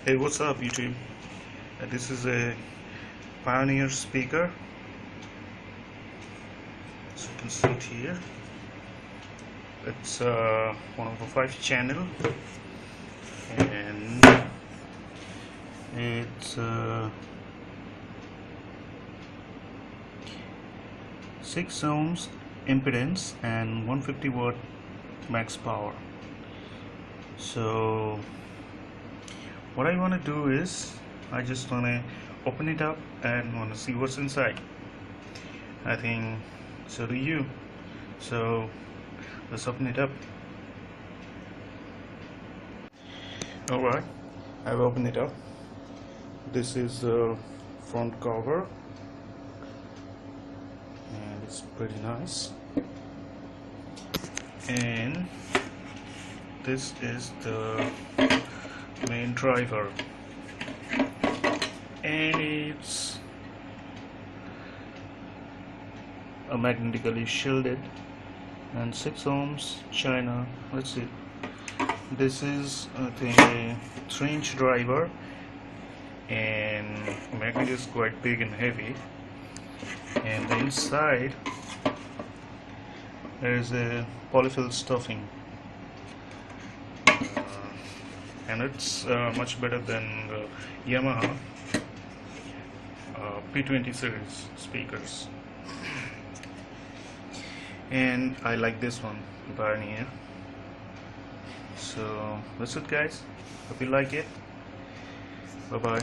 Hey, what's up, YouTube? This is a Pioneer speaker, as you can see it here. It's one of the 5 channel, and it's 6 ohms impedance and 150 watt max power. So what I want to do is I just want to open it up and want to see what's inside. I think so do you. So let's open it up. Alright, I've opened it up. This is the front cover and it's pretty nice, and this is the main driver, and it's a magnetically shielded and 6 ohms China. Let's see, this is I think a 3-inch driver, and magnet is quite big and heavy, and the inside there is a polyfill stuffing, and it's much better than the Yamaha P20 series speakers, and I like this one, Pioneer. So that's it, guys. Hope you like it. Bye bye.